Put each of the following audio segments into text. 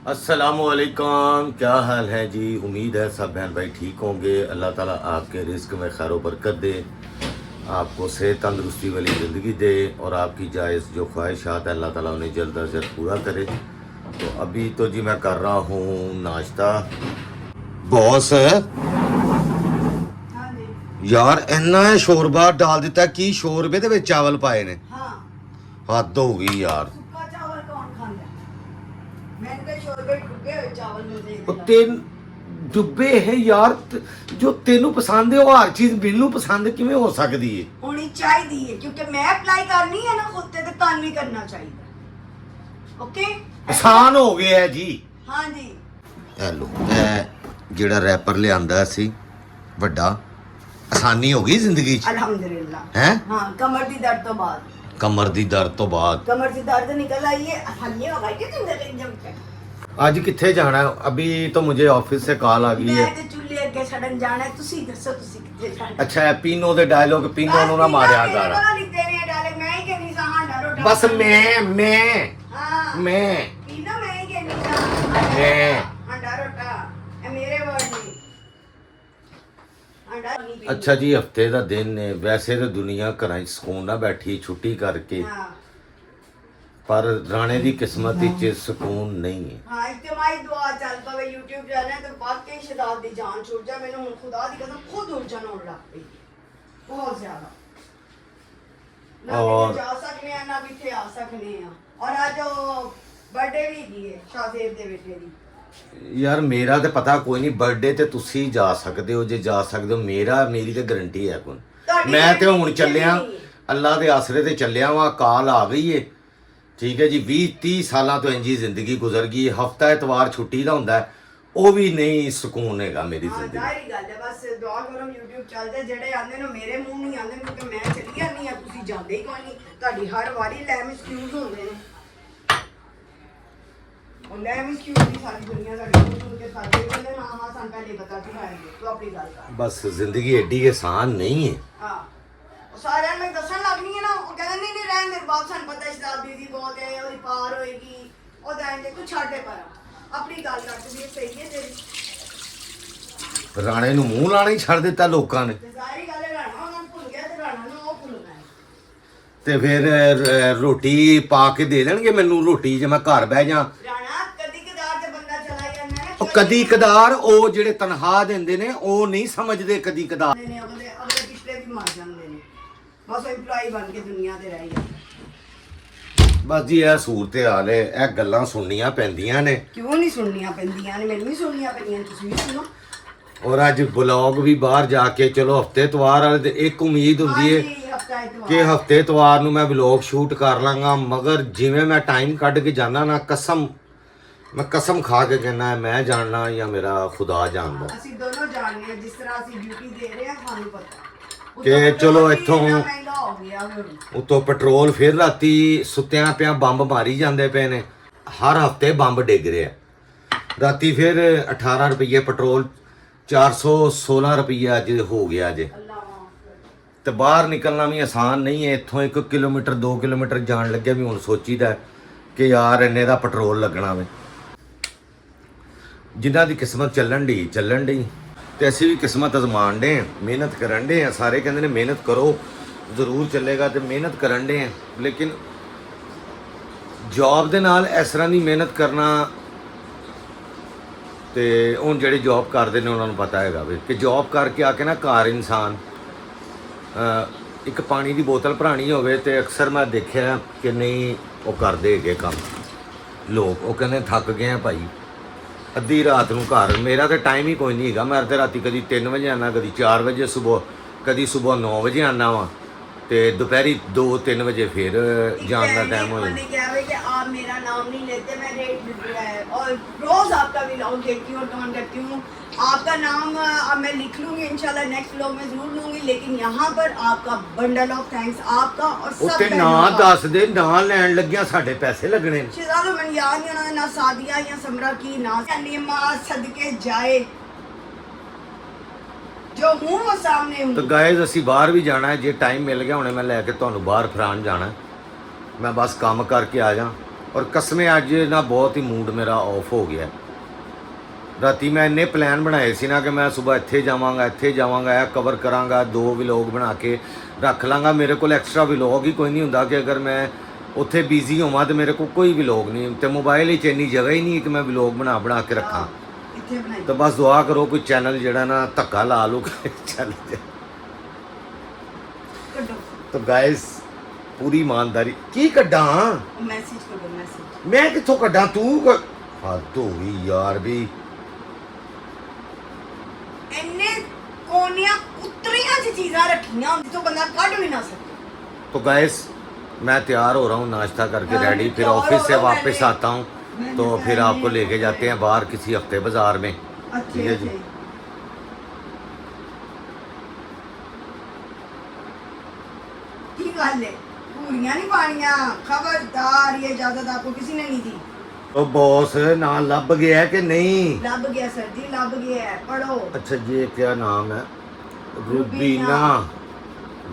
अस्सलामुअलैकुम, क्या हाल है जी। उम्मीद है सब बहन भाई ठीक होंगे। अल्लाह ताला आपके रिस्क में खैर बरकत दे, आपको सेहत तंदरुस्ती वाली ज़िंदगी दे और आपकी जायज़ जो ख्वाहिशात है अल्लाह ताला उन्हें जल्द अज जल्द पूरा करे। तो अभी तो जी मैं कर रहा हूँ नाश्ता। बॉस हाँ जी। यार इन्ना शोरबा डाल दिता, की शोरबे दे विच चावल पाए ने? हाँ, हद हो गई यार। सुक्का चावल कौन खांदा? मैंने तो शोरबे डुबे हुए चावल मिलते ਉਹ ਤਿੰਨ ਡੁੱਬੇ ਹੈ ਯਾਰ, ਜੋ ਤੈਨੂੰ ਪਸੰਦ ਹੈ ਉਹ ਹਰ ਚੀਜ਼ ਮੈਨੂੰ ਪਸੰਦ ਕਿਵੇਂ ਹੋ ਸਕਦੀ ਹੈ? होनी चाहिए है क्योंकि मैं अप्लाई करनी है ना खुद ते कान भी करना चाहिए। ओके, ਆਸਾਨ ਹੋ ਗਿਆ ਹੈ ਜੀ। हाँ जी। ਇਹ ਲੋ, ਇਹ ਜਿਹੜਾ ਰੈਪਰ ਲਿਆਂਦਾ ਸੀ ਵੱਡਾ, ਆਸਾਨੀ ਹੋ ਗਈ ਜ਼ਿੰਦਗੀ 'ਚ अल्हम्दुलिल्लाह। ਹੈ। हाँ, कमर दी दर्द तो बाद ਕਮਰ ਦੀ ਦਰਦ ਤੋਂ ਬਾਅਦ कमर से दर्द निकल आई है, हल्ले हो गई जिंदगी जम। आज किथे जाना है? अभी तो मुझे ऑफिस से कॉल आ गई है। मैं ते चूल्हे अगे छड़न जाना है, तुसी दसो तुसी किथे जाना? अच्छा है पीनो दे डायलॉग, पीनो नु ना मारिया कर। मैं ही कहनी सा हां डरो डरो। बस मैं हाँ, मैं पीना मैं ही कहनी सा मैं हां डरो टा, ये मेरे वर्ड नहीं। हां डरो नहीं पीनी। अच्छा जी, हफ्ते का दिन ने वैसे तो दुनिया घर सुकून ना बैठी छुट्टी करके, हाँ पर राणे की किस्मत च सुकून नहीं है। हाँ, इज्तिमाई दुआ चल पवे YouTube चैनल ते वाकई शदाद दी जान छुट जा। मैंने हुन खुदा दी कसम खुद उलझन होने लग पई बहुत ज्यादा। ना और- किते जा सकने आ ना किते आ सकने आ। और आज बर्थडे भी की है शाहजेब दे बेटे दी। यार मेरा तो पता कोई नहीं, बर्थडे ते तुसी जा सकते हो जे जा सकते हो, मेरी तो गारंटी है कोई। ਤੁਹਾਡੀ मैं तो guarantee हुण चलिया, नहीं। अल्लाह के आसरे ते चलिया वा, कॉल आ गई है। ठीक है जी, 20-30 सालों तो इंजी जिंदगी गुजर गई। हफ्ता एतवार छुट्टी का होंदा है, वो भी नहीं सुकून है मेरी हाँ, जिंदगी। जाहिर गल है। बस दुआ करो YouTube ਚੱਲਦੇ ਜਿਹੜੇ ਆਂਦੇ ਨੇ ਮੇਰੇ ਮੂੰਹ ਨਹੀਂ ਆਂਦੇ ਕਿਉਂਕਿ ਮੈਂ ਚਲੀ ਜਾਂਦੀ ਆ, ਤੁਸੀਂ ਜਾਂਦੇ ਹੀ ਕੋਈ ਨਹੀਂ। ਤੁਹਾਡੀ ਹਰ ਵਾਰੀ ਲੈਮ ਐਕਸਕਿਊਜ਼ ਹੁੰਦੇ ਨੇ। ਉਹ ਲੈਮ ਐਕਸਕਿਊਜ਼ ਦੀ ਸਾਰੀ ਦੁਨੀਆ ਦਾ ਰਿਪੋਰਟ ਸੁਣ ਕੇ ਸਾਡੇ ਕਹਿੰਦੇ ਨਾ ਹਾਂ ਸਾਨੂੰ ਪਹਿਲੇ ਪਤਾ ਸੀ ਹੈ ਤੂੰ ਆਪਣੀ ਗੱਲ ਕਰ। बस जिंदगी एडी आसान नहीं है। ਹਾਂ, ਉਹ ਸਾਰਿਆਂ ਨੂੰ ਦੱਸਣ ਲੱਗਣੀ ਹੈ ਨਾ, ਉਹ ਕਹਿੰਦੇ ਨਹੀਂ ਨਹੀਂ ਰਹਿਣ ਦੇ ਬਾਪ, ਸਾਨੂੰ ਪਤਾ ਸ਼ਰਾਬ ਦੀ ਬਹੁਤ ਹੈ, ਉਹਦੀ ਪਾਰ ਹੋਏਗੀ, ਉਹ ਦੇਂਗੇ ਤੂੰ ਛੱਡੇ ਪਰ ਆਪਣੀ ਗੱਲ ਕਰ ਤੂੰ ਇਹ ਸਹੀ ਹੈ ਤੇਰੀ। ਰਾਣੇ ਨੂੰ ਮੂੰਹ ਲਾਣਾ ਹੀ ਛੱਡ ਦਿੱਤਾ ਲੋਕਾਂ ਨੇ। ਤੇ ਸਾਰੀ ਗੱਲ ਰਾਣਾ ਉਹਨਾਂ ਨੂੰ ਭੁੱਲ ਗਿਆ ਤੇ ਰਾਣਾ ਨੂੰ ਉਹ ਭੁੱਲਣਾ ਹੈ। ਤੇ ਫਿਰ ਰੋਟੀ ਪਾ ਕੇ ਦੇ ਦੇਣਗੇ ਮੈਨੂੰ, ਰੋਟੀ ਜੇ ਮੈਂ ਘਰ ਬਹਿ ਜਾ। ਰਾਣਾ ਕਦੀ ਕਦਾਰ ਤੇ ਬੰਦਾ ਚਲਾ ਜਾਂਦਾ ਹੈ ਉਹ ਕਦੀ ਕਦਾਰ ਉਹ ਜਿਹੜੇ ਤਨਖਾਹ ਦਿੰਦੇ ਨੇ ਉਹ ਨਹੀਂ ਸਮਝਦੇ ਕਦੀ ਕਦਾਰ। ਨੇ ਅਗਲੇ ਪਿਛਲੇ ਵੀ ਮਰ ਜਾਂਦੇ ਨੇ, ਬਸ EMPLOYE ਬਣ ਕੇ ਦੁਨੀਆ ਤੇ ਰਹਿ ਜਾਂਦੇ। ਬਸ ਜੀ ਇਹ ਸੂਰਤ ਹਾਲ ਹੈ, ਇਹ ਗੱਲਾਂ ਸੁਣਨੀਆਂ ਪੈਂਦੀਆਂ ਨੇ। ਕਿਉਂ ਨਹੀਂ ਸੁਣਨੀਆਂ ਪੈਂਦੀਆਂ ਨੇ? ਮੈਨੂੰ ਵੀ ਸੁਣਨੀਆਂ ਪੈਂਦੀਆਂ, ਤੁਸੀਂ ਵੀ ਸੁਣੋ। और अज ब्लॉग भी बाहर जाके चलो हफ्ते इतवार वाले ते एक उम्मीद होंदी है ਹਫਤਾ कि हफ्ते इतवार ਨੂੰ मैं ब्लॉग शूट कर लांगा, मगर जिवें मैं टाइम कढ के जाना ना, मैं कसम खा के कहना है मैं जानना या मेरा खुदा जानदा ਅਸੀਂ ਦੋਨੋਂ ਜਾਣਦੇ ਹਾਂ, ਜਿਸ ਤਰ੍ਹਾਂ ਅਸੀਂ ਡਿਊਟੀ ਦੇ ਰਹੇ ਹਾਂ ਸਾਨੂੰ ਪਤਾ ਕਿ ਚਲੋ ਇੱਥੋਂ ਮਹਿੰਗਾ ਹੋ ਗਿਆ ਹੁਣ। ਉਤੋਂ ਪੈਟਰੋਲ ਫਿਰ ਰਾਤੀ ਸੁੱਤਿਆਂ ਪਿਆਂ ਬੰਬ ਮਾਰੀ ਜਾਂਦੇ ਪਏ ਨੇ। ਹਰ ਹਫਤੇ ਬੰਬ ਡਿੱਗ ਰਿਹਾ। ਰਾਤੀ ਫਿਰ 18 ਰੁਪਏ ਪੈਟਰੋਲ, 416 ਰੁਪਏ ਅੱਜ ਹੋ ਗਿਆ ਜੇ। ਅੱਲਾਹ ਮਾਫ। ਤੇ ਬਾਹਰ ਨਿਕਲਣਾ ਵੀ ਆਸਾਨ ਨਹੀਂ ਹੈ। ਇੱਥੋਂ 1 ਕਿਲੋਮੀਟਰ 2 ਕਿਲੋਮੀਟਰ ਜਾਣ ਲੱਗਿਆ ਵੀ ਹੁਣ ਸੋਚੀਦਾ ਕਿ ਯਾਰ ਇੰਨੇ ਦਾ ਪੈਟਰੋਲ ਲੱਗਣਾ ਵੇ। ਜਿਨ੍ਹਾਂ ਦੀ ਕਿਸਮਤ ਚੱਲਣ ਢੀ ਤੇ ਅਸੀਂ ਵੀ ਕਿਸਮਤ ਅਜ਼ਮਾਣ ਡੇ, ਮਿਹਨਤ ਕਰਨ ਡੇ ਆ। ਸਾਰੇ ਕਹਿੰਦੇ ਨੇ ਮਿਹਨਤ ਕਰੋ ਜ਼ਰੂਰ ਚੱਲੇਗਾ, ਤੇ ਮਿਹਨਤ ਕਰਨ ਡੇ ਆ। ਲੇਕਿਨ ਜੌਬ ਦੇ ਨਾਲ ਇਸ ਤਰ੍ਹਾਂ ਦੀ ਮਿਹਨਤ ਕਰਨਾ, ਤੇ ਹੁਣ ਜਿਹੜੇ ਜੌਬ ਕਰਦੇ ਨੇ ਉਹਨਾਂ ਨੂੰ ਪਤਾ ਹੈਗਾ ਵੀ ਕਿ ਜੌਬ ਕਰਕੇ ਆ ਕੇ ਨਾ ਘਰ ਇਨਸਾਨ ਇੱਕ ਪਾਣੀ ਦੀ ਬੋਤਲ ਭਰਾਣੀ ਹੋਵੇ ਤੇ ਅਕਸਰ ਮੈਂ ਦੇਖਿਆ ਕਿ ਨਹੀਂ ਉਹ ਕਰਦੇ ਹੈਗੇ ਕੰਮ ਲੋਕ। ਉਹ ਕਹਿੰਦੇ ਥੱਕ ਗਏ ਆ ਭਾਈ, ਅੱਧੀ ਰਾਤ ਨੂੰ ਘਰ। ਮੇਰਾ ਤਾਂ ਟਾਈਮ ਹੀ ਕੋਈ ਨਹੀਂ ਹੈਗਾ। ਮੈਂ ਤਾਂ ਰਾਤੀ ਕਦੀ 3 ਵਜੇ ਆਉਣਾ, ਕਦੀ 4 ਵਜੇ ਸਵੇਰ, ਕਦੀ ਸਵੇਰ 9 ਵਜੇ ਆਉਣਾ ਵਾ, ਤੇ ਦੁਪਹਿਰੀ 2-3 ਵਜੇ ਫਿਰ ਜਾਣ ਦਾ ਟਾਈਮ ਹੋ ਜਾਂਦਾ। मैंने क्या है कि आप मेरा नाम नहीं लेते, मैं रेट और रोज आपका व्लॉग देखती हूँ और कमेंट करती हूँ। आपका नाम अब मैं लिख लूंगी इंशाल्लाह, नेक्स्ट व्लॉग में जरूर लूंगी। लेकिन यहाँ पर आपका बंडल ऑफ थैंक्स आपका और सब ਉੱਤੇ बहनों ਨਾਂ का। ਦੱਸ ਦੇ, ਨਾਂ ਲੈਣ ਲੱਗਿਆ ਸਾਡੇ ਪੈਸੇ ਲੱਗਣੇ ਨੇ। शिजारो मैंने याद नहीं होना ना सादिया या समरा की ना नीमा सदके जाए जो हूँ वो सामने हूँ। ਤਾਂ ਗਾਇਜ਼ ਅਸੀਂ ਬਾਹਰ ਵੀ ਜਾਣਾ ਹੈ। ਜੇ ਟਾਈਮ ਮਿਲ ਗਿਆ ਹੁਣੇ ਮੈਂ ਲੈ ਕੇ ਤੁਹਾਨੂੰ ਬਾਹਰ ਫਰਾਨ ਜਾਣਾ। ਮੈਂ ਬਸ ਕੰਮ ਕਰਕੇ ਆ ਜਾ ਔਰ ਕਸਮੇ ਅੱਜ ਨਾ ਬਹੁਤ ਹੀ ਮੂਡ ਮੇਰਾ ਆਫ ਹੋ ਗਿਆ। ਰਾਤੀ ਮੈਂ ਇੰਨੇ ਪਲਾਨ ਬਣਾਏ ਸੀ ਨਾ ਕਿ ਮੈਂ ਸਵੇਰ ਇੱਥੇ ਜਾਵਾਂਗਾ ਇਹ ਕਵਰ ਕਰਾਂਗਾ, 2 ਵਲੋਗ ਬਣਾ ਕੇ ਰੱਖ ਲਾਂਗਾ। ਮੇਰੇ ਕੋਲ ਐਕਸਟਰਾ ਵਲੋਗ ਹੀ ਕੋਈ ਨਹੀਂ ਹੁੰਦਾ ਕਿ ਅਗਰ ਮੈਂ ਉੱਥੇ ਬਿਜ਼ੀ ਹੋਵਾਂ ਤੇ ਮੇਰੇ ਕੋਲ ਕੋਈ ਵਲੋਗ ਨਹੀਂ, ਤੇ ਮੋਬਾਈਲ ਵਿੱਚ ਇੰਨੀ ਜਗ੍ਹਾ ਹੀ ਨਹੀਂ ਕਿ ਮੈਂ ਵਲੋਗ ਬਣਾ ਕੇ ਰੱਖਾਂ। ਇੱਥੇ ਬਣਾਈ ਤਾਂ ਬਸ ਦੁਆ ਕਰੋ ਕੋਈ ਚੈਨਲ ਜਿਹੜਾ ਨਾ ਧੱਕਾ ਲਾ ਲੂ ਚੱਲ ਜਾਏ। ਕੱਢੋ ਤਾਂ ਗਾਇਸ ਪੂਰੀ ਇਮਾਨਦਾਰੀ ਕੀ ਕੱਢਾਂ ਮੈਸੇਜ ਕੱਢੋ ਮੈਸੇਜ। ਮੈਂ ਕਿੱਥੋਂ ਕੱਢਾਂ ਤੂੰ ਹੱਦ ਹੋ ਗਈ ਯਾਰ ਵੀ। ਇੰਨੇ ਕੋਨੀਆਂ ਉਤਰੀਆਂ ਚ ਚੀਜ਼ਾਂ रखियां ਹੁੰਦੀ तो बंदा ਕੱਢ भी ना सके। तो गैस मैं तैयार हो रहा हूँ नाश्ता करके रेडी, फिर ऑफिस से वापस आता हूँ तो फिर आपको लेके जाते हैं बाहर किसी हफ्ते बाजार में। ठीक है जी। की गल है पूरियां नहीं पानियां, खबरदार ये इजाजत आपको किसी ने नहीं दी। तो बॉस ना लब गया है कि नहीं? लब गया सर जी, लब गया है, पढ़ो। अच्छा ये क्या नाम है? रुबीना।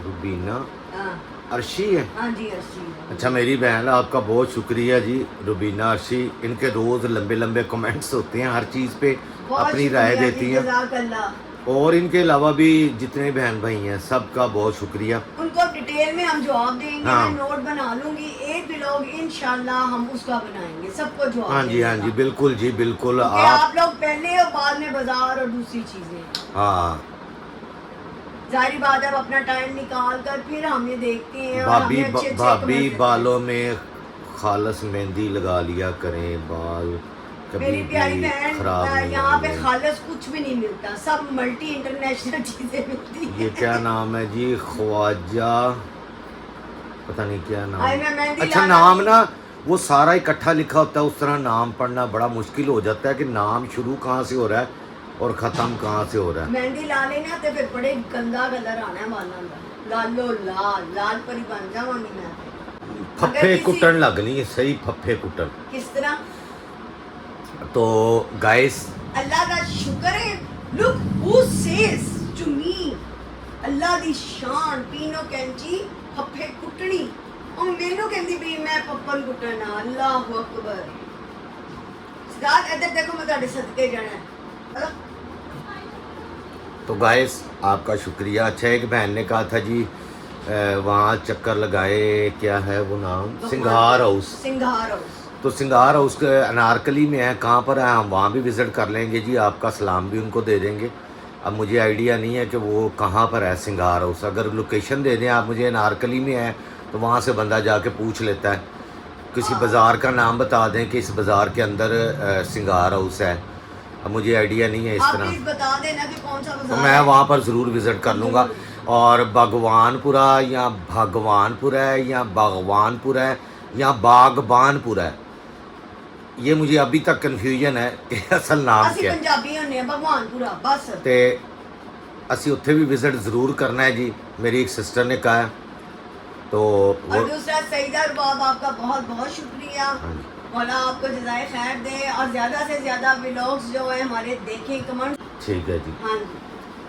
रुबीना हाँ अर्शी है। हाँ जी अर्शी। अच्छा मेरी बहन, आपका बहुत शुक्रिया जी रुबीना अर्शी। इनके रोज़ लंबे लंबे कमेंट्स होते हैं, हर चीज़ पे अपनी राय देती हैं। जज़ाकल्लाह। और इनके अलावा भी जितने बहन भाई हैं सबका बहुत शुक्रिया। उनको डिटेल में हम जवाब देंगे। हाँ। मैं नोट बना लूंगी, एक व्लॉग इंशाल्लाह हम उसका बनाएंगे, सबको जवाब हाँ जी हाँ जी बिल्कुल जी बिल्कुल। आप लोग पहले और बाद में बाजार और दूसरी चीजें। हाँ जाहिर बात है अब अपना टाइम निकाल कर फिर हम ये देखते हैं। और भाभी हमें अच्छे-अच्छे भाभी comments बालों में खालस मेहंदी लगा लिया करें, बाल कभी मेरी प्यारी भी बहन खराब नहीं यहाँ पे होंगे। खालस कुछ भी नहीं मिलता, सब मल्टी इंटरनेशनल चीजें मिलती ये हैं। क्या नाम है जी? ख्वाजा पता नहीं क्या नाम। आई मैं मेहंदी अच्छा लाना नाम थी। ना वो सारा इकट्ठा लिखा होता है, उस तरह नाम पढ़ना बड़ा मुश्किल हो जाता है कि नाम शुरू कहाँ से हो रहा है और ख़त्म कहाँ से हो रहा है। मेहंदी ला लेना तो फिर बड़े गंदा कलर आना है बालों का, लालो लाल लाल परी बन जाऊंगी मैं। फप्फे अगर किसी- कुटन लगनी है, सही फप्फे कुटन। किस तरह? तो गाइस अल्लाह का शुक्र है। Look who says to me, अल्लाह दी शान पीनो कैंची फप्फे कुटनी और मेनू कहंदी भी मैं पप्पन कुटना। अल्लाह अकबर। सिद्धार्थ इधर देखो मैं ਤੁਹਾਡੇ सदके जाना है। हेलो तो गाइस आपका शुक्रिया। अच्छा एक बहन ने कहा था जी वहाँ चक्कर लगाए, क्या है वो नाम? सिंगार हाउस। सिंगार हाउस। तो सिंगार हाउस के अनारकली में है, कहाँ पर है? हम वहाँ भी विज़िट कर लेंगे जी, आपका सलाम भी उनको दे देंगे। अब मुझे आइडिया नहीं है कि वो कहाँ पर है सिंगार हाउस। अगर लोकेशन दे दें आप मुझे, अनारकली में है तो वहाँ से बंदा जाके पूछ लेता है। किसी बाज़ार का नाम बता दें कि इस बाज़ार के अंदर सिंगार हाउस है। अब मुझे आइडिया नहीं है इस आप तरह, प्लीज बता देना कि कौन सा तो बाजार मैं है। वहाँ पर ज़रूर विज़िट कर लूँगा। और भगवानपुरा या भगवानपुरा है या बागवानपुरा है या बागबानपुरा है, ये मुझे अभी तक कन्फ्यूजन है कि असल नाम ਅਸੀਂ क्या है। ਪੰਜਾਬੀ ਹੁੰਨੇ ਆ ਭਗਵਾਨਪੁਰਾ बस। तो असी उत्थे भी विज़िट ज़रूर करना है जी, मेरी एक सिस्टर ने कहा है। तो वो और दूसरा सईदा रुबाब आपका बहुत बहुत शुक्रिया। हाँ जी। मौला आपको जज़ाए खैर दे और ज़्यादा से ज़्यादा व्लॉग्स जो है हमारे देखें, कमेंट। ठीक है जी। हाँ जी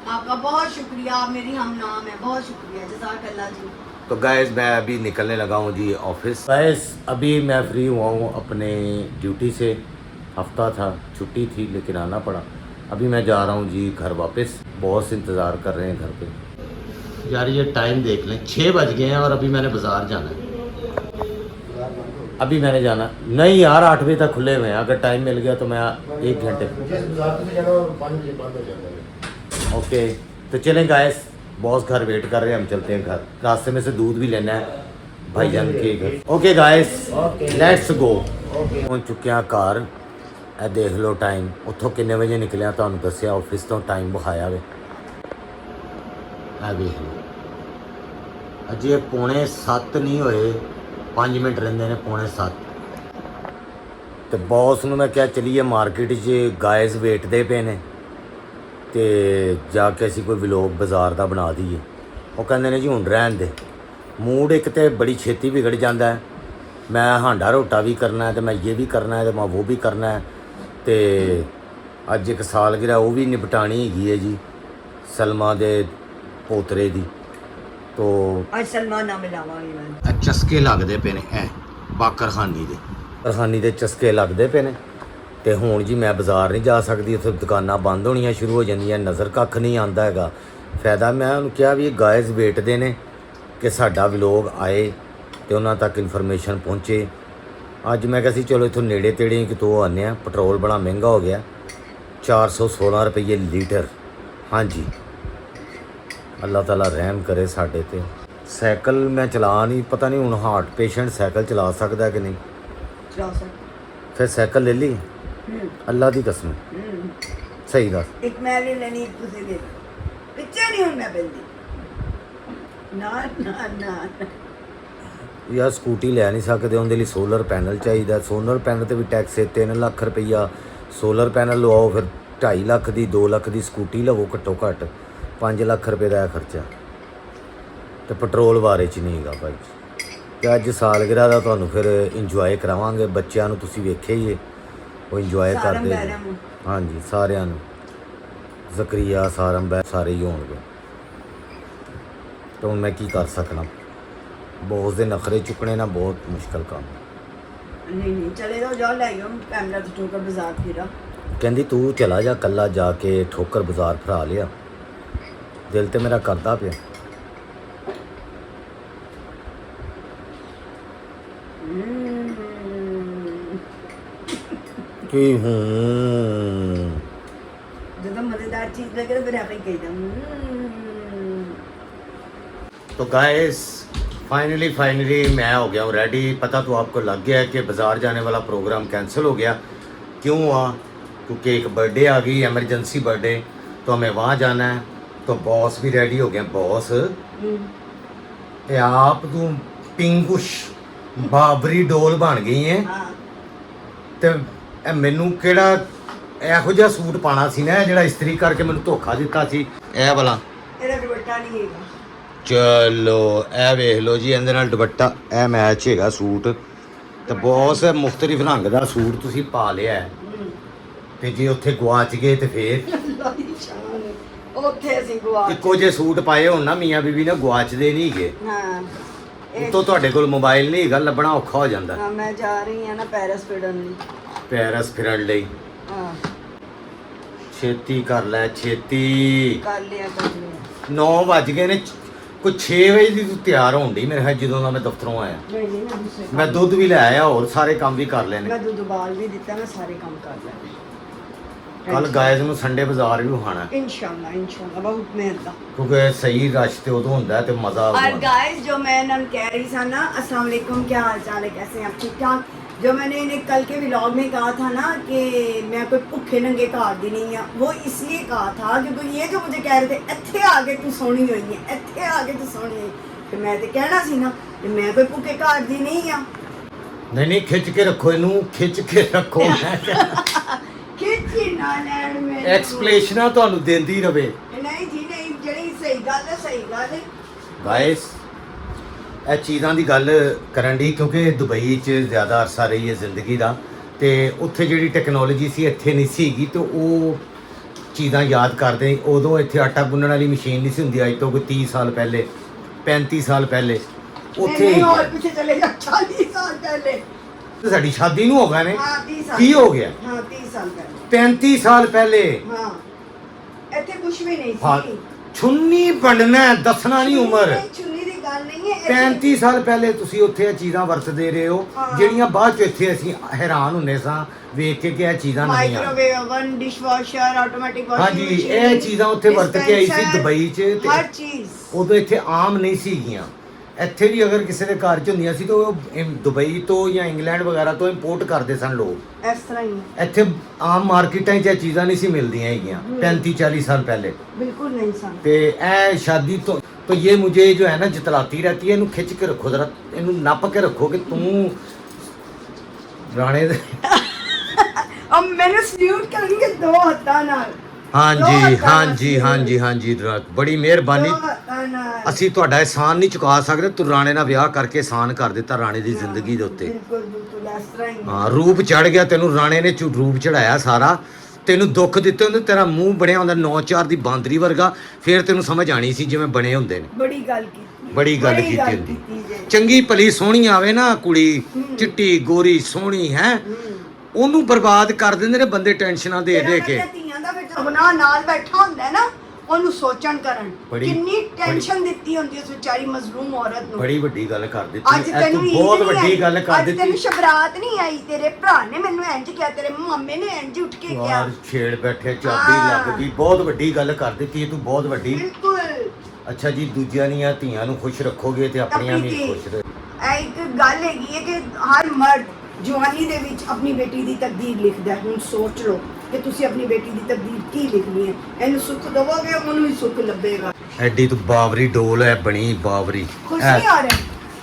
आपका बहुत शुक्रिया, आप मेरी हम नाम है, बहुत शुक्रिया, जज़ाकल्लाह जी। तो गैस मैं अभी निकलने लगा हूँ जी ऑफिस। गैस अभी मैं फ्री हुआ हूँ अपने ड्यूटी से, हफ्ता था छुट्टी थी लेकिन आना पड़ा। अभी मैं जा रहा हूँ जी घर वापस। बॉस इंतज़ार कर रहे हैं घर पे। यार ये टाइम देख लें, 6 बज गए हैं और अभी मैंने बाज़ार जाना है। अभी मैंने जाना नहीं यार, 8 बजे तक खुले हुए हैं, अगर टाइम मिल गया तो मैं 1 घंटे। ओके तो चलें गाइस, बॉस घर वेट कर रहे हैं, हम चलते हैं घर। रास्ते में से दूध भी लेना है भाईजान के घर। Okay guys let's go. पहुंच चुके हैं घर। ਇਹ देख लो टाइम, ਉੱਥੋਂ ਕਿੰਨੇ ਵਜੇ ਨਿਕਲਿਆ ਤੁਹਾਨੂੰ ਦੱਸਿਆ, ਆਫਿਸ ਤੋਂ ਟਾਈਮ ਵਿਖਾਇਆ ਵੇ। ਇਹ ਵੇਖ ਲਓ ਅਜੇ 6:45 ਨਹੀਂ ਹੋਏ, 5 ਮਿੰਟ ਰਹਿੰਦੇ ਨੇ 6:45। ਤੇ ਬੌਸ ਨੂੰ ਮੈਂ ਕਿਹਾ ਚਲੀਏ ਮਾਰਕੀਟ 'ਚ, ਗਾਇਜ਼ ਵੇਟਦੇ ਪਏ ਨੇ ਤੇ ਜਾ ਕੇ ਅਸੀਂ ਕੋਈ ਵਲੋਗ ਬਾਜ਼ਾਰ ਦਾ ਬਣਾ ਦਈਏ। ਉਹ ਕਹਿੰਦੇ ਨੇ ਜੀ ਹੁਣ ਰਹਿਣ ਦੇ। ਮੂਡ ਇੱਕ ਤੇ ਬੜੀ ਛੇਤੀ ਵਿਗੜ ਜਾਂਦਾ ਹੈ। ਮੈਂ ਹਾਂਡਾ ਰੋਟਾ ਵੀ ਕਰਨਾ ਹੈ ਤੇ ਮੈਂ ਇਹ ਵੀ ਕਰਨਾ ਹੈ ਤੇ ਮੈਂ ਉਹ ਵੀ ਕਰਨਾ ਹੈ। ਤੇ ਅੱਜ ਇੱਕ ਸਾਲਗਿਰਾ ਉਹ ਵੀ ਨਿਪਟਾਣੀ ਹੈਗੀ ਹੈ ਜੀ ਸਲਮਾ ਦੇ ਪੋਤਰੇ ਦੀ। तो आज सलमान ना मिलावांगी मैं। चस्के लगते पे ने बाकरखानी दे ਰਸਾਨੀ ਦੇ ਚਸਕੇ ਲੱਗਦੇ ਪਏ ਨੇ। ਤੇ ਹੁਣ ਜੀ ਮੈਂ ਬਾਜ਼ਾਰ ਨਹੀਂ ਜਾ ਸਕਦੀ, ਉੱਥੇ ਦੁਕਾਨਾਂ ਬੰਦ ਹੋਣੀਆਂ ਸ਼ੁਰੂ ਹੋ ਜਾਂਦੀਆਂ, ਨਜ਼ਰ ਕੱਖ ਨਹੀਂ ਆਉਂਦਾ ਹੈਗਾ। ਫਾਇਦਾ ਮੈਂ ਉਹਨੂੰ ਕਿਹਾ ਵੀ ਇਹ ਗਾਇਜ਼ ਵੇਟਦੇ ਨੇ ਕਿ ਸਾਡਾ ਵਲੋਗ ਆਏ ਤੇ ਉਹਨਾਂ ਤੱਕ ਇਨਫੋਰਮੇਸ਼ਨ ਪਹੁੰਚੇ। ਅੱਜ ਮੈਂ ਕਿਹਾ ਸੀ ਚਲੋ ਇੱਥੋਂ ਨੇੜੇ ਤੇੜੇ ਕਿਤੋਂ ਆਉਂਦੇ ਹਾਂ। ਪੈਟਰੋਲ ਬੜਾ ਮਹਿੰਗਾ ਹੋ ਗਿਆ, 416 ਰੁਪਏ ਲੀਟਰ। ਹਾਂਜੀ, ਅੱਲਾਹ ਤਾਲਾ ਰਹਿਮ ਕਰੇ ਸਾਡੇ ਤੇ। ਸਾਈਕਲ ਮੈਂ ਚਲਾ ਨਹੀਂ, ਪਤਾ ਨਹੀਂ ਹੁਣ ਹਾਰਟ ਪੇਸ਼ੈਂਟ ਸਾਈਕਲ ਚਲਾ ਸਕਦਾ ਕਿ ਨਹੀਂ। चला सकते ਫਿਰ ਸਾਈਕਲ ਲੈ ਲਈ ਅੱਲਾਹ ਦੀ ਕਸਮ, ਸਹੀ ਦੱਸ। एक मैं ले लेनी एक तुझे ले पिक्चर नहीं हूं मैं बंदी ना ना ना ਯਾਰ ਸਕੂਟੀ ਲੈ ਨਹੀਂ ਸਕਦੇ, ਉਹਦੇ ਲਈ ਸੋਲਰ ਪੈਨਲ ਚਾਹੀਦਾ। ਸੋਲਰ ਪੈਨਲ ਤੇ ਵੀ ਟੈਕਸ ਹੈ 3 ਲੱਖ ਰੁਪਈਆ। ਸੋਲਰ ਪੈਨਲ ਲਵਾਓ ਫਿਰ 2.5 ਲੱਖ ਦੀ 2 ਲੱਖ ਦੀ ਸਕੂਟੀ ਲਵੋ, ਘੱਟੋ ਘੱਟ 5 ਲੱਖ ਰੁਪਏ ਦਾ ਖਰਚਾ। ਤੇ ਪੈਟਰੋਲ ਬਾਰੇ ਚ ਨਹੀਂ ਹੈਗਾ ਭਾਈ। ਤੇ ਅੱਜ ਸਾਲਗਿਰਾ ਦਾ ਤੁਹਾਨੂੰ ਫਿਰ ਇੰਜੋਏ ਕਰਾਵਾਂਗੇ। ਬੱਚਿਆਂ ਨੂੰ ਤੁਸੀਂ ਵੇਖਿਆ ਹੀ ਹੈ, ਉਹ ਇੰਜੋਏ ਕਰਦੇ ਨੇ। ਹਾਂਜੀ, ਸਾਰਿਆਂ ਨੂੰ ਜ਼ਕਰੀਆ ਸਾਰਮ ਬੈ ਸਾਰੇ ਹੀ ਹੋਣਗੇ। ਤੇ ਹੁਣ ਮੈਂ ਕੀ ਕਰ ਸਕਣਾ, ਬੌਸ ਦੇ ਨਖਰੇ ਚੁੱਕਣੇ ਨਾ ਬਹੁਤ ਮੁਸ਼ਕਲ ਕੰਮ। नहीं नहीं चले जाओ, जाओ ले आओ कैमरा तो ठोकर बाजार फिरा। ਕਹਿੰਦੀ ਤੂੰ ਚਲਾ ਜਾ ਕੱਲਾ ਜਾ ਕੇ ਠੋਕਰ ਬਾਜ਼ਾਰ ਫਰਾ ਲਿਆ। ਦਿਲ ਤੇ ਮੇਰਾ ਕਰਦਾ ਪਿਆ। ਕੀ ਹੂੰ जब मजेदार चीज लगे तो फिर आप ही कह दो। तो गाइस फाइनली मैं हो गया हूँ रेडी। पता तो आपको लग गया है कि बाज़ार जाने वाला प्रोग्राम कैंसिल हो गया। क्यों हुआ? क्योंकि एक बर्थडे आ गई, एमरजेंसी बर्थडे, तो हमें वहाँ जाना है। तो बॉस भी रेडी हो गया। बॉस ये आप तू पिंकुश बाबरी डोल बन गई है। हाँ ਤੇ ਇਹ ਮੈਨੂੰ ਕਿਹੜਾ ਇਹੋ ਜਿਹਾ ਸੂਟ ਪਾਣਾ ਸੀ ਨਾ ਜਿਹੜਾ ਇਸਤਰੀ ਕਰਕੇ ਮੈਨੂੰ ਧੋਖਾ ਦਿੱਤਾ ਸੀ। ਇਹ ਵਾਲਾ तेरा दुपट्टा नहीं है ਚਲੋ ਇਹ ਵੇਖ ਲਓ ਜੀ, ਇਹਦੇ ਨਾਲ ਦੁਪੱਟਾ ਇਹ ਮੈਚ ਹੈਗਾ ਸੂਟ। ਤੇ ਬਹੁਤ ਮੁਖਤਲਿਫ ਰੰਗ ਦਾ ਸੂਟ ਤੁਸੀਂ ਪਾ ਲਿਆ ਹੈ। ਤੇ ਜੇ ਉੱਥੇ ਗਵਾਚ ਗਏ ਤੇ ਫੇਰ अल्लाह दी शान है। ਉੱਥੇ ਅਸੀਂ ਗਵਾ ਇੱਕੋ ਜਿਹੇ ਸੂਟ ਪਾਏ ਹੋਣ ਨਾ ਮੀਆਂ ਬੀਬੀ ਨੇ, ਗਵਾਚਦੇ ਨਹੀਂ ਹੈਗੇ। ਹਾਂ ਉੱਤੋਂ ਤੁਹਾਡੇ ਕੋਲ ਮੋਬਾਈਲ ਨਹੀਂ ਹੈਗਾ, ਲੱਭਣਾ ਔਖਾ ਹੋ ਜਾਂਦਾ। ਹਾਂ ਮੈਂ ਜਾ ਰਹੀ ਹਾਂ ਨਾ ਪੈਰਿਸ ਫਿਰਨ ਲਈ। ਪੈਰਿਸ ਫਿਰਨ ਲਈ ਹਾਂ ਛੇਤੀ ਕਰ ਲੈ, ਛੇਤੀ। ਕਰ ਲਿਆ 9 ਵੱਜ ਗਏ ਨੇ, ਕੋਈ 6 ਵਜੇ ਦੀ ਤੂੰ ਤਿਆਰ ਹੋਣ ਡਈ ਮੇਰੇ ਖਿਆਲ ਜਦੋਂ ਦਾ ਮੈਂ ਦਫ਼ਤਰੋਂ ਆਇਆ। ਨਹੀਂ ਨਹੀਂ ਮੈਂ ਦੂਸਰੇ ਮੈਂ ਦੁੱਧ ਵੀ ਲੈ ਆਇਆ, ਹੋਰ ਸਾਰੇ ਕੰਮ ਵੀ ਕਰ ਲੈਣੇ। ਮੈਂ ਦੁੱਧ ਉਬਾਲ ਵੀ ਦਿੱਤਾ, ਮੈਂ ਸਾਰੇ ਕੰਮ ਕਰ ਲੈਣੇ। ਕੱਲ ਗਾਇਜ਼ ਨੂੰ ਸੰਡੇ ਬਾਜ਼ਾਰ ਵੀ ਵਿਖਾਣਾ, इंशाल्लाह बहुत मेहनत। ਕਿਉਂਕਿ ਸਹੀ ਰਸ਼ ਤੇ ਉਦੋਂ ਹੁੰਦਾ ਹੈ ਤੇ ਮਜ਼ਾ और ਆਉਂਦਾ। गाइस जो मैं इन्हें कह रही था ना, अस्सलाम वालेकुम, क्या हाल चाल है, कैसे हैं आप, ठीक ठाक। जो मैंने इन्हें कल के व्लॉग में कहा था ना कि मैं कोई भुखे नंगे घर दी नहीं है, वो इसलिए कहा था क्योंकि ये जो मुझे कह रहे थे इत्थे आके तू सोनी हुई है, इत्थे आके तू सोनी है, तो मैं तो कहना सी ना कि मैं कोई भुखे घर दी नहीं हाँ। ਨਹੀਂ ਖਿੱਚ ਕੇ ਰੱਖੋ ਇਹਨੂੰ, ਖਿੱਚ ਕੇ ਰੱਖੋ। खिची ना लैंड में ਐਕਸਪਲੇਸ਼ਨਾਂ ਤੁਹਾਨੂੰ ਦਿੰਦੀ ਰਵੇ। नहीं जी नहीं, जड़ी सही गल है, सही गल है। ਗਾਇਸ ਇਹ ਚੀਜ਼ਾਂ ਦੀ ਗੱਲ ਕਰਨ ਦੀ, ਕਿਉਂਕਿ ਦੁਬਈ 'ਚ ਜ਼ਿਆਦਾ ਅਰਸਾ ਰਹੀ ਹੈ ਜ਼ਿੰਦਗੀ ਦਾ, ਤੇ ਉੱਥੇ ਜਿਹੜੀ ਟੈਕਨੋਲੋਜੀ ਸੀ ਇੱਥੇ ਨਹੀਂ ਸੀਗੀ। ਤੇ ਉਹ ਚੀਜ਼ਾਂ ਯਾਦ ਕਰਦੇ। ਉਦੋਂ ਇੱਥੇ ਆਟਾ ਗੁੰਨਣ ਵਾਲੀ ਮਸ਼ੀਨ ਨਹੀਂ ਸੀ ਹੁੰਦੀ, ਅੱਜ ਤੋਂ ਕੋਈ 30 ਸਾਲ ਪਹਿਲੇ, 35 ਸਾਲ ਪਹਿਲੇ। ਉੱਥੇ नहीं और पीछे चले जा 40 साल पहले। ਸਾਡੀ ਸ਼ਾਦੀ ਨੂੰ ਹੋ ਗਏ ਨੇ। हाँ 30 साल ਕੀ ਹੋ ਗਿਆ? हाँ 30 साल पहले। 35 ਸਾਲ ਪਹਿਲੇ। हाँ ਇੱਥੇ ਕੁਝ ਵੀ ਨਹੀਂ ਹਾਂ, ਸੀ। ਛੁੰਨੀ ਬਣਨਾ ਦੱਸਣਾ ਨਹੀਂ ਉਮਰ। ਚੁੰਨੀ ਦੀ ਗੱਲ ਨਹੀਂ ਹੈ। 35 ਸਾਲ ਪਹਿਲੇ ਤੁਸੀਂ ਉੱਥੇ ਇਹ ਚੀਜ਼ਾਂ ਵਰਤਦੇ ਰਹੇ ਹੋ, ਹਾਂ। ਜਿਹੜੀਆਂ ਬਾਅਦ ਚ ਇੱਥੇ ਅਸੀਂ ਹੈਰਾਨ ਹੁੰਦੇ ਸਾਂ ਵੇਖ ਕੇ ਕਿ ਇਹ ਚੀਜ਼ਾਂ ਨਹੀਂ ਆ। Microwave oven, dishwasher, automatic washing ਹਾਂਜੀ, ਮਸ਼ੀਨ, ਇਹ ਚੀਜ਼ਾਂ ਉੱਥੇ ਵਰਤ ਕੇ ਆਈ ਸੀ dispenser, ਦੁਬਈ 'ਚ। ਤੇ ਹਰ ਚੀਜ਼। ਉਦੋਂ ਇੱਥੇ ਆਮ ਨਹੀਂ ਸੀਗੀਆਂ। ਇੱਥੇ ਵੀ ਅਗਰ ਕਿਸੇ ਦੇ ਘਰ 'ਚ ਹੁੰਦੀਆਂ ਸੀ ਤਾਂ ਉਹ ਦੁਬਈ ਤੋਂ ਜਾਂ ਇੰਗਲੈਂਡ ਵਗੈਰਾ ਤੋਂ ਇੰਪੋਰਟ ਕਰਦੇ ਸਨ ਲੋਕ। ਇਸ ਤਰ੍ਹਾਂ ਹੀ ਹੈ। ਇੱਥੇ ਆਮ ਮਾਰਕੀਟਾਂ 'ਚ ਇਹ ਚੀਜ਼ਾਂ ਨਹੀਂ ਸੀ ਮਿਲਦੀਆਂ ਹੈਗੀਆਂ 35-40 साल पहले। बिल्कुल नहीं सन। ਤੇ ਇਹ ਸ਼ਾਦੀ तो ये मुझे जो है ना जतलाती रहती है, इन्हू खिंच के रखो जरा, इन्हू नप के रखो कि तू राणे दे। अब मैंने सल्यूट करेंगे 2 हत्था नाल। हाँ जी हाँ जी हाँ जी हाँ जी, बड़ी ਮਿਹਰਬਾਨੀ। 2 ਹੱਥਾਂ ਨਾਲ। ਅਸੀਂ ਤੁਹਾਡਾ ਇਹਸਾਨ ਨਹੀਂ ਚੁਕਾ ਸਕਦੇ। ਤੂੰ ਰਾਣੇ ਨਾਲ ਵਿਆਹ ਕਰਕੇ ਇਹਸਾਨ ਕਰ ਦਿੱਤਾ ਰਾਣੇ ਦੀ ਜ਼ਿੰਦਗੀ ਦੇ ਉੱਤੇ। ਬਿਲਕੁਲ ਬਿਲਕੁਲ ਇਸ ਤਰ੍ਹਾਂ ਹੀ। ਹਾਂ, ਰੂਪ ਚੜ ਗਿਆ ਤੈਨੂੰ ਰਾਣੇ ਨੇ, ਰੂਪ ਚੜਾਇਆ ਸਾਰਾ। ਤੈਨੂੰ ਦੁੱਖ ਦਿੱਤੇ ਹੁੰਦੇ, ਤੇਰਾ ਮੂੰਹ ਬਣਿਆ ਹੁੰਦਾ 9-4 ਦੀ ਬਾਂਦਰੀ ਵਰਗਾ, ਫਿਰ ਤੈਨੂੰ ਸਮਝ ਆਣੀ ਸੀ ਜਿਵੇਂ ਬਣੇ ਹੁੰਦੇ ਨੇ। बड़ी गल की, ਬੜੀ ਗੱਲ बड़ी ਕੀਤੀ गल ਹੁੰਦੀ। कीती जे। ਚੰਗੀ ਭਲੀ ਸੋਹਣੀ ਆਵੇ ਨਾ ਕੁੜੀ, ਚਿੱਟੀ ਗੋਰੀ ਸੋਹਣੀ ਹੈ, ਉਹਨੂੰ ਬਰਬਾਦ ਕਰ ਦਿੰਦੇ ਨੇ ਬੰਦੇ ਟੈਨਸ਼ਨਾਂ ਦੇ ਦੇ ਕੇ। ਧੀਆਂ ਦਾ ਫਿਰ ਗੁਨਾਹ ਨਾਲ ਬੈਠਾ ਹੁੰਦਾ ਹੈ ਨਾ, ਉਹਨੂੰ ਸੋਚਣ ਕਰਨ ਬੜੀ- ਕਿੰਨੀ ਟੈਨਸ਼ਨ ਦਿੱਤੀ ਹੁੰਦੀ ਉਸ ਵਿਚਾਰੀ ਮਜ਼ਲੂਮ ਔਰਤ ਨੂੰ। ਬੜੀ ਵੱਡੀ ਗੱਲ ਕਰ ਦਿੱਤੀ ਅੱਜ ਇਹ ਤੈਨੂੰ ਤੂੰ ਈਦ ਬਹੁਤ ਨਹੀਂ ਵੱਡੀ ਆਈ, ਗੱਲ ਕਰ ਅੱਜ ਤੈਨੂੰ ਦਿੱਤੀ ਸ਼ਬਰਾਤ ਨਹੀਂ ਆਈ, ਤੇਰੇ ਭਰਾ ਨੇ ਮੈਨੂੰ ਇੰਜ ਕਿਹਾ, ਤੇਰੇ ਮਾਮੇ ਨੇ ਇੰਜ ਉੱਠ ਕੇ ਕਿਹਾ। ਯਾਰ ਛੇੜ ਬੈਠੇ ਚਾਬੀ ਲੱਗ ਗਈ, ਬਹੁਤ ਵੱਡੀ ਗੱਲ ਕਰ ਦਿੱਤੀ ਤੂੰ, ਬਹੁਤ ਵੱਡੀ। ਬਿਲਕੁਲ ਅੱਛਾ ਜੀ, ਦੂਜਿਆਂ ਦੀਆਂ ਧੀਆਂ ਨੂੰ ਖੁਸ਼ ਰੱਖੋਗੇ ਤੇ ਆਪਣੀਆਂ ਵੀ ਆਪਣੀ ਖੁਸ਼ ਰਹੇ। ਇਹ ਇੱਕ ਗੱਲ ਹੈਗੀ ਹੈ ਕਿ ਹਰ ਮਰਦ ਜਵਾਨੀ ਦੇ ਵਿੱਚ ਆਪਣੀ ਬੇਟੀ ਦੀ ਤਕਦੀਰ ਲਿਖਦਾ ਹੈ। ਹੁਣ ਸੋਚ ਲਓ ਕਿ ਤੁਸੀਂ ਆਪਣੀ ਬੇਟੀ ਦੀ ਤਕਦੀਰ ਕੀ ਲਿਖਣੀ ਹੈ। ਇਹਨੂੰ ਸੁੱਖ ਦਵੋਗੇ, ਉਹਨੂੰ ਵੀ ਸੁੱਖ ਲੱਭੇਗਾ। ਐਡੀ ਤੂੰ ਬਾਵਰੀ ਡੋਲ ਹੈ ਬਣੀ, ਬਾਵਰੀ। ਖੁਸ਼ ਨਹੀਂ ਆ ਰਿਹਾ,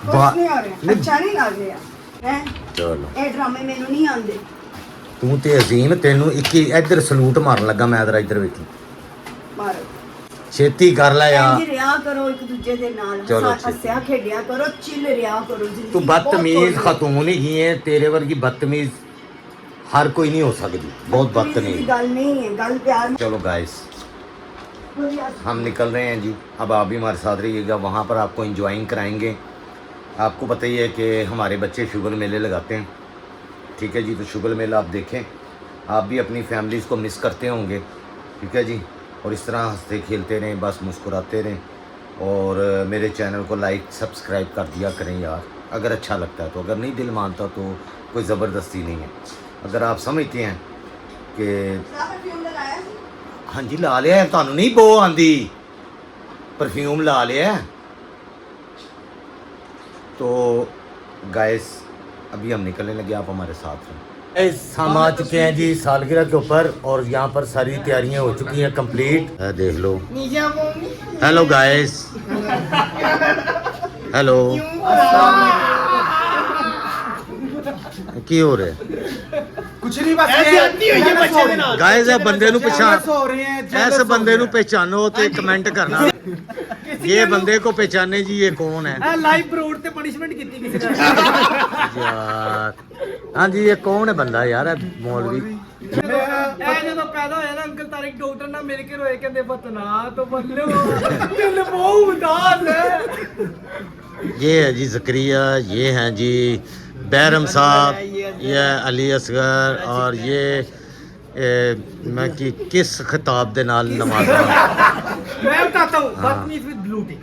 ਬਾ- ਖੁਸ਼ ਨਹੀਂ ਆ ਰਿਹਾ, ਅੱਛਾ ਨਹੀਂ ਲੱਗ ਰਿਹਾ ਹੈ। ਚਲੋ ਇਹ ਡਰਾਮੇ ਮੈਨੂੰ ਨਹੀਂ ਆਉਂਦੇ। ਤੂੰ ਤੇ ਅਜ਼ੀਮ, ਤੈਨੂੰ ਇੱਕ ਹੀ ਇੱਧਰ ਸਲੂਟ ਮਾਰਨ ਲੱਗਾ ਮੈਂ, ਤੇਰਾ ਇੱਧਰ ਵੇਖੀ, ਮਾਰੋ ਛੇਤੀ ਕਰ ਲੈ ਯਾਰ। ਇੰਜ ਰਿਆ ਕਰੋ ਇੱਕ ਦੂਜੇ ਦੇ ਨਾਲ, ਚਲੋ ਹੱਸਿਆ ਖੇਡਿਆ ਕਰੋ, ਚਿਲ ਰਿਆ ਕਰੋ। ਜ਼ਿੰਦਗੀ ਤੂੰ ਬਹੁਤ ਬਦਤਮੀਜ਼ ਥੋੜ੍ਹੀ ਖਤੂਨ ਹੀ ਹੈ, ਤੇਰੇ ਵਰਗੀ ਬਦਤਮੀਜ਼ हर कोई नहीं हो सकती, बहुत बदतमीजी की बदतमीज। गल नहीं है, गल प्यार में। चलो गाइस हम निकल रहे हैं जी, अब आप भी हमारे साथ रहिएगा, वहाँ पर आपको इंजॉइंग कराएंगे। आपको पता ही है कि हमारे बच्चे शुगर मेले लगाते हैं, ठीक है जी, तो शुगर मेला आप देखें, आप भी अपनी फैमिलीज़ को मिस करते होंगे, ठीक है जी, और इस तरह हंसते खेलते रहें, बस मुस्कुराते रहें, और मेरे चैनल को लाइक सब्सक्राइब कर दिया करें यार, अगर अच्छा लगता है तो। अगर नहीं दिल मानता तो कोई ज़बरदस्ती नहीं है। अगर आप समझते हैं कि परफ्यूम लगाया सी? हाँ जी ला लिया है, ਤੁਹਾਨੂੰ नहीं बो आंदी, परफ्यूम ला लिया है। तो गाइस अभी हम निकलने लगे, आप हमारे साथ हैं। हम आ चुके हैं जी सालगिरह के ऊपर, और यहाँ पर सारी तैयारियां हो चुकी हैं कंप्लीट। देख लो, हेलो गाइस, हेलो, की हो रहा है ਕੁਛ ਨਹੀਂ ਬਸ ਇਹ ਬੱਚੇ ਦੇ ਨਾਲ गाइस, ਇਹ ਬੰਦੇ ਨੂੰ ਪਛਾਣ, ਹੋ ਰਹੇ ਹੈ ऐसे बंदे ਨੂੰ पहचानो तो कमेंट करना, ये बंदे को पहचाने जी, ये कौन है ਇਹ ਲਾਈਵ ਬਰੋਡ ਤੇ ਪਨਿਸ਼ਮੈਂਟ ਕੀਤੀ ਕਿਸੇ ਨੇ यार। हाँ जी, ये कौन है बंदा यार, मौलवी। ਇਹ ਜਦੋਂ ਪੈਦਾ ਹੋਇਆ ਨਾ ਅੰਕਲ ਤਾਰਿਕ ਡਾਕਟਰ ਨਾਲ ਮਿਲ ਕੇ ਰੋਏ, ਕਹਿੰਦੇ ਬਤਨਾ ਤੋਂ ਬੱਲੋ ਦਿਲ ਬਹੁਤ ਉਦਾਸ ਹੈ। ये है जी जकरिया, ये हैं जी बैरम साहब, ये अली असगर, और ये मैं कि किस खिताब दे नाल नमाज मैं बताता हूँ, बदतमीज विद ब्लू टिक।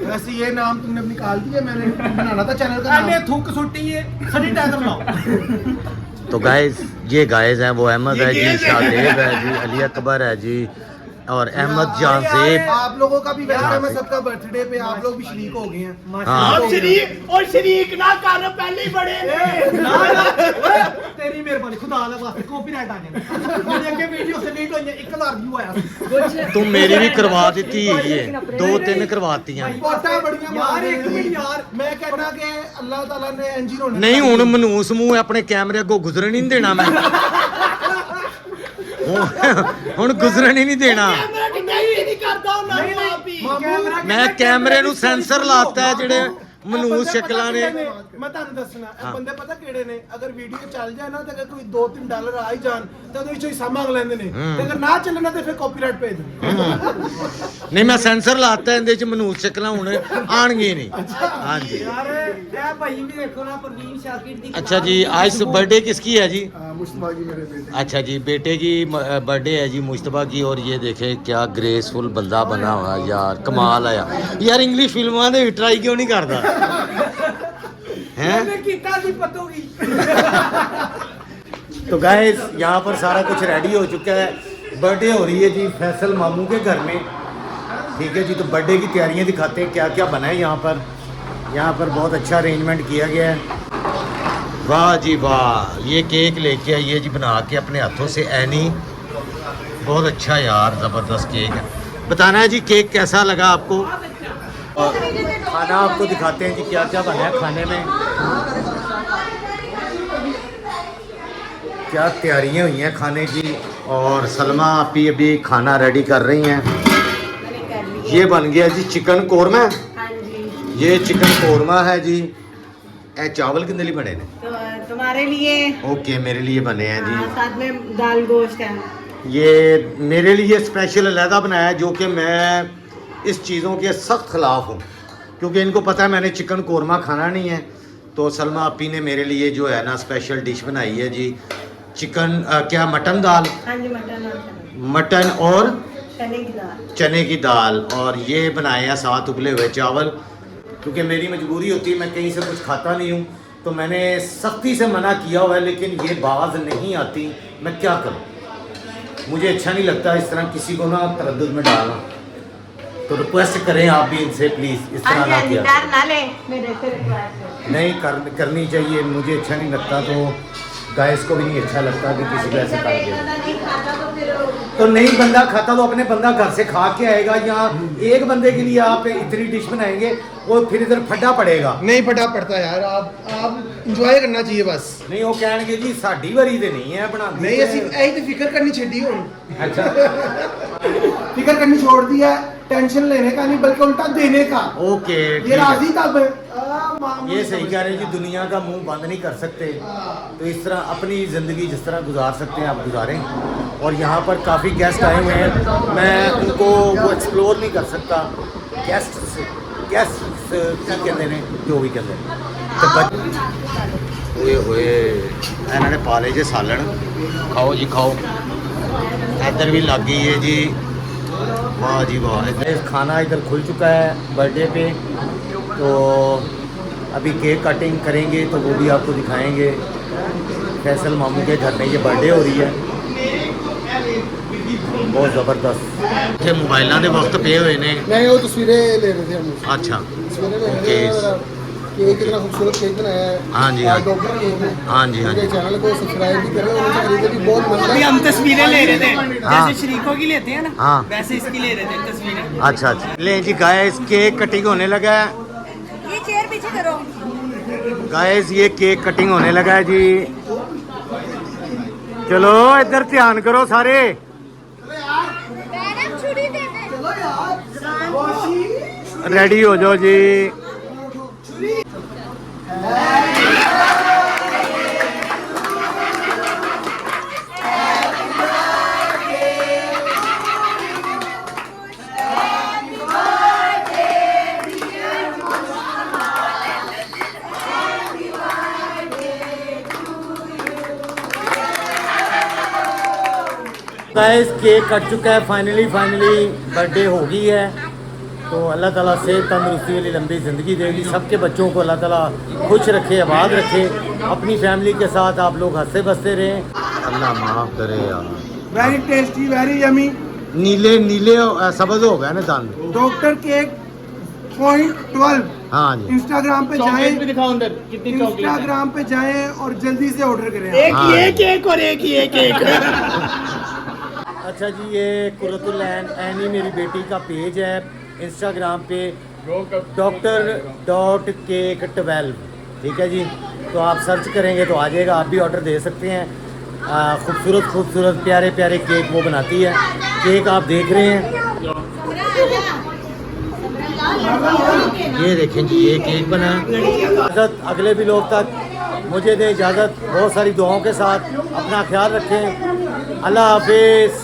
वैसे ये नाम तुमने निकाल दिया, मैंने बनाना था चैनल का मैंने नाम। थूक सुट्टी है सड़ी टाइम लाओ। तो गाइस, ये गाइस हैं, वो अहमद है जी, शादेब है जी, अली अकबर है जी, और अहमद जानजेब। आप लोगों का भी वेलकम है, सबका बर्थडे पे आप लोग भी शरीक हो गए हैं। हाँ शरीक ना कर, पहले ही बड़े ने। तेरी मेहरबानी, खुदा दा वास्ते कॉपीराइट आ जाए। मेरे अगे वीडियो डिलीट होई है, 1000 व्यू आया। तुम मेरी भी करवा दी ये 2-3 करवाती हैं। पोटा बड़ियां यार मार एक मिनट यार, मैं कहना कि अल्लाह ताला ने इंजी होने नहीं हुण मनूस मूंह अपने कैमरे अगों गुजरन ही नहीं देना मैं, ਹੁਣ ਗੁਜ਼ਰਨ ਹੀ ਨਹੀਂ ਦੇਣਾ। ਮੈਂ ਕੈਮਰੇ ਨੂੰ ਸੈਂਸਰ ਲਾਤਾ ਹੈ, ਜਿਹੜੇ ਮਨੂਸ ਸ਼ਕਲਾਂ ਨੇ। ਮੈਂ ਤੁਹਾਨੂੰ ਦੱਸਣਾ, ਇਹ ਬੰਦੇ ਪਤਾ ਕਿਹੜੇ ਨੇ, ਅਗਰ ਵੀਡੀਓ ਚੱਲ ਜਾਏ ਨਾ ਤੇ ਅਗਰ ਕੋਈ 2-3 ਡਾਲਰ ਆ ਹੀ ਜਾਣ ਤਾਂ ਉਹਦੇ ਵਿੱਚੋਂ ਹਿੱਸਾ ਮੰਗ ਲੈਂਦੇ ਨੇ, ਤੇ ਅਗਰ ਨਾ ਚੱਲਣਾ ਤੇ ਫਿਰ ਕਾਪੀਰਾਈਟ ਭੇਜ ਦਿੰਦੇ। ਨਹੀਂ ਮੈਂ ਸੈਂਸਰ ਲਾਤਾ, ਇਹਦੇ ਚ ਮਨੂਸ ਸ਼ਕਲਾਂ ਹੁਣ ਆਣਗੀਆਂ ਨਹੀਂ। ਹਾਂਜੀ यार ये भाई भी देखो ना, परवीन शाकिर दी। अच्छा जी, आज बर्थडे किसकी है जी? मुश्तबा जी मेरे बेटे। अच्छा जी, बेटे की बर्थडे है जी मुश्तबा की, और ये देखे क्या ग्रेसफुल बंदा बना हुआ यार, कमाल आया यार। इंग्लिश फिल्मों में ट्राई क्यों नहीं करता हैं? मैंने कीता सी पतोगी। तो गाइस यहाँ पर सारा कुछ रेडी हो चुका है, बर्थडे हो रही है जी फैसल मामू के घर में, ठीक है जी। तो बर्थडे की तैयारियां दिखाते हैं क्या क्या बना है यहाँ पर। यहाँ पर बहुत अच्छा अरेंजमेंट किया गया है, वाह जी वाह। ये केक लेके आइए जी बना के अपने हाथों से, ऐनी बहुत अच्छा यार, ज़बरदस्त केक है। बताना है जी केक कैसा लगा आपको, और खाना आपको दिखाते हैं जी क्या क्या बना है खाने में, क्या तैयारियां हुई हैं खाने की। और सलमा आप ही अभी खाना रेडी कर रही हैं। ये बन गया जी चिकन कौरमा, ये चिकन कौरमा है जी, ਇਹ ਚਾवल किंदे लिए बने ने? तो तुम्हारे लिए ओके, मेरे लिए बने हैं जी। साथ में दाल गोश्त है। ये मेरे लिए स्पेशल अलहदा बनाया है, जो कि मैं इस चीज़ों के सख्त ख़िलाफ़ हूँ, क्योंकि इनको पता है मैंने चिकन कोरमा खाना नहीं है। तो सलमा आपी ने मेरे लिए जो है ना स्पेशल डिश बनाई है जी, चिकन क्या मटन दाल, हाँ जी, मटन और चने। मटन और चने की दाल। चने की दाल, और ये बनाए हैं साथ उबले हुए चावल। क्योंकि मेरी मजबूरी होती है, मैं कहीं से कुछ खाता नहीं हूँ, तो मैंने सख्ती से मना किया हुआ है, लेकिन ये बाज नहीं आती, मैं क्या करूँ। मुझे अच्छा नहीं लगता इस तरह किसी को ना तरद्दुद में डालना। तो रिक्वेस्ट करें आप भी इनसे प्लीज़ इस तरह ना किया डर ना ले मेरे से रिक्वेस्ट। नहीं करनी चाहिए। मुझे अच्छा नहीं लगता, तो गाइस को भी नहीं अच्छा लगता कि किसी को ऐसे कर दे। नहीं खाता तो फिर तो नहीं बंदा खाता तो अपने बंदा घर से खा के आएगा। यहाँ एक बंदे के लिए आप इतनी डिश बनाएंगे, वो फिर इधर फटा पड़ेगा। नहीं फटा पड़ता यार, आप इंजॉय करना चाहिए बस। नहीं वो कहणगे जी साड़ी वारी ते नहीं है बना नहीं ਅਸੀਂ ਇਹੀ ਤੇ ਫਿਕਰ करनी ਛੱਡੀ ਹੁਣ। अच्छा फिक्र करनी छोड़ दी है, टेंशन लेने का नहीं बल्कि उल्टा देने का। ओके ये ठीक है। राजी तब ये सही कह रहे हैं जी, दुनिया का मुंह बंद नहीं कर सकते, तो इस तरह अपनी ज़िंदगी जिस तरह गुजार सकते हैं आप गुजारें। और यहाँ पर काफ़ी गेस्ट आए हुए हैं, मैं उनको वो एक्सप्लोर नहीं कर सकता। गेस्ट क्या कहते हैं, जो भी कहते हैं। तो होए होए इन्होंने पाले जे सालन, खाओ जी खाओ। इधर भी लग गई है जी, वाह जी वाह। इधर खाना इधर खुल चुका है बर्थडे पे, तो अभी केक कटिंग करेंगे तो वो भी आपको दिखाएंगे। फैसल मामू के घर में ये बर्थडे हो रही है, बहुत ज़बरदस्त। ये मोबाइलों के वक्त पे हुए ने। नहीं वो तस्वीरें ले रहे थे हम। अच्छा तस्वीरें ले ओके। रहे थे। केक कितना खूबसूरत केक बनाया है। हाँ जी, हाँ। डॉक्टर केक है। हाँ जी, हाँ जी। मेरे चैनल को सब्सक्राइब भी करें और उनसे खरीदे भी बहुत मजा। अभी हम तस्वीरें ले रहे थे, हाँ। जैसे शरीकों की लेते हैं ना, हाँ। वैसे इसकी ले रहे थे तस्वीरें। अच्छा अच्छा ले जी गाइस, केक कटिंग होने लगा है। ये चेयर पीछे करो। गाइस ये केक कटिंग होने लगा है जी। चलो इधर ध्यान करो सारे। रेडी हो जाओ जी। गाइस केक कट चुका है, फाइनली बर्थडे हो गई है। तो अल्लाह ताला सेहत तंदुरुस्ती वाली लंबी ज़िंदगी देगी, सबके बच्चों को अल्लाह ताला खुश रखे, आबाद रखे। अपनी फैमिली के साथ आप लोग हंसते बसते रहें। अल्लाह माफ़ करे यार। Very tasty, very yummy. नीले नीले सब्ज हो गए ना दान। Doctor cake .12। हाँ जी। इंस्टाग्राम पे जाएं, चॉकलेट भी दिखाओ अंदर कितनी चॉकलेट है। इंस्टाग्राम पे जाएं और जल्दी से ऑर्डर करें। एक हाँ। ये केक और एक ये केक। अच्छा जी, ये कुर्रतुल ऐन ऐनी मेरी बेटी का पेज है इंस्टाग्राम पे, Dr.Cake12। ठीक है जी, तो आप सर्च करेंगे तो आ जाएगा, आप भी ऑर्डर दे सकते हैं। खूबसूरत प्यारे प्यारे केक वो बनाती है। केक आप देख रहे हैं, ये देखें जी, ये केक बना है। इजाज़त अगले भी लोग तक मुझे दे इजाज़त। बहुत सारी दुआओं के साथ अपना ख्याल रखें। अल्लाह हाफिज़।